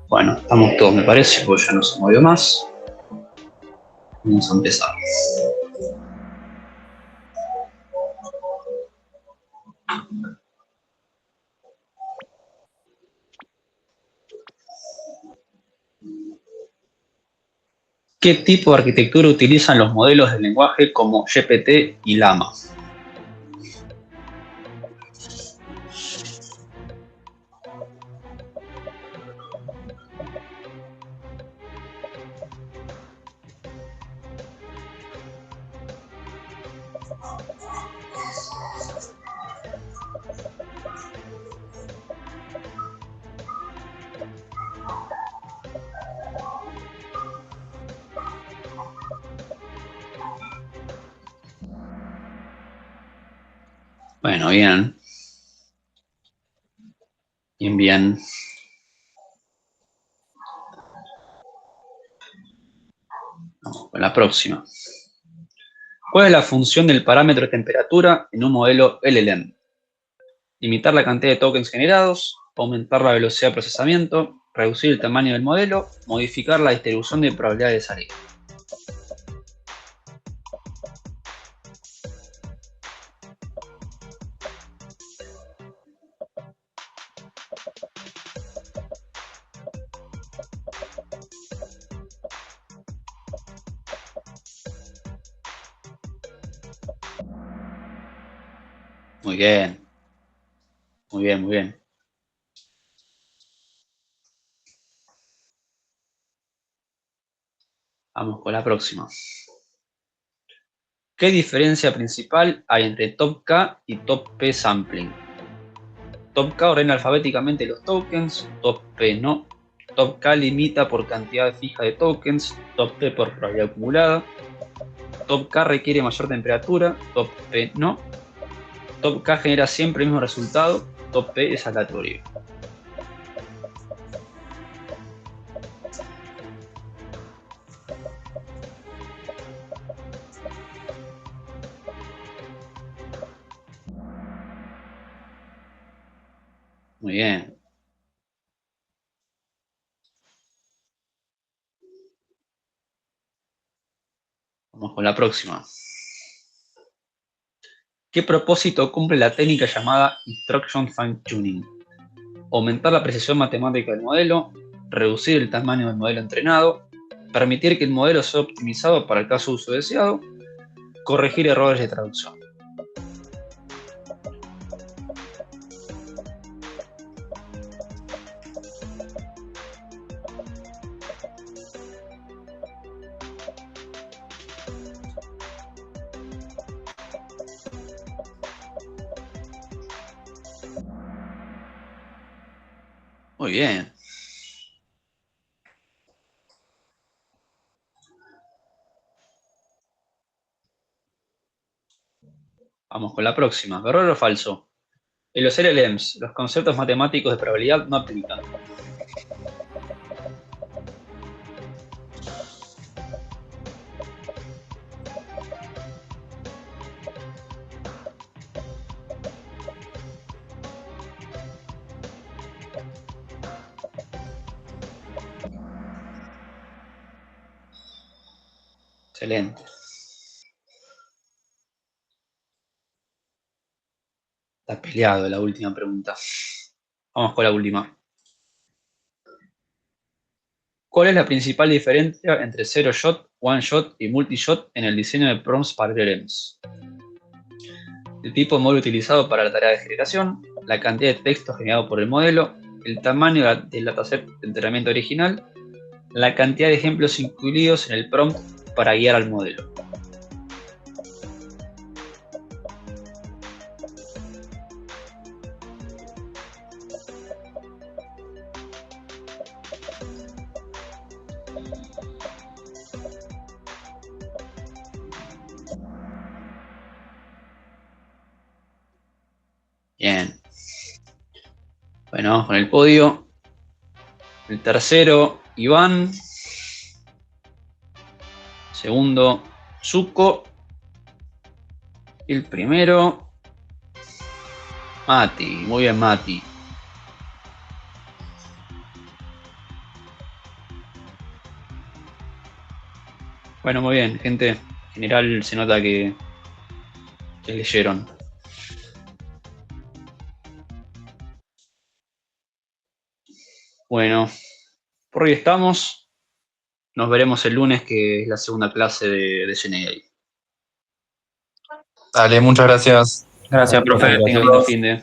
Bueno, estamos todos, me parece, porque ya no se movió más. Vamos a empezar. ¿Qué tipo de arquitectura utilizan los modelos de lenguaje como GPT y Llama? Bueno, bien. Bien, bien. Vamos con la próxima. ¿Cuál es la función del parámetro de temperatura en un modelo LLM? Limitar la cantidad de tokens generados, aumentar la velocidad de procesamiento, reducir el tamaño del modelo, modificar la distribución de probabilidad de salida. Muy bien. Muy bien, muy bien. Vamos con la próxima. ¿Qué diferencia principal hay entre top K y top P sampling? Top K ordena alfabéticamente los tokens, top P no. Top K limita por cantidad fija de tokens, top P por probabilidad acumulada. Top K requiere mayor temperatura, top P no. Top K genera siempre el mismo resultado, top P es aleatorio. Muy bien. Vamos con la próxima. ¿Qué propósito cumple la técnica llamada Instruction Fine Tuning? Aumentar la precisión matemática del modelo, reducir el tamaño del modelo entrenado, permitir que el modelo sea optimizado para el caso de uso deseado, corregir errores de traducción. Muy bien. Vamos con la próxima. ¿Verdadero o falso? En los LLMs, los conceptos matemáticos de probabilidad no aplican. Excelente. Está peleado la última pregunta. Vamos con la última. ¿Cuál es la principal diferencia entre zero shot one shot y multi-shot en el diseño de prompts para LLMs. El tipo de modelo utilizado para la tarea de generación, la cantidad de texto generado por el modelo, el tamaño del dataset de entrenamiento original, la cantidad de ejemplos incluidos en el prompt para guiar al modelo. Bien. Bueno, vamos con el podio. El tercero, Iván. Segundo, Zuko. Y el primero, Mati. Muy bien, Mati. Bueno, muy bien, gente. En general se nota que leyeron. Bueno, por hoy estamos. Nos veremos el lunes, que es la segunda clase de GNI. Dale, muchas gracias. Gracias, profe. Tengan lindo fin de.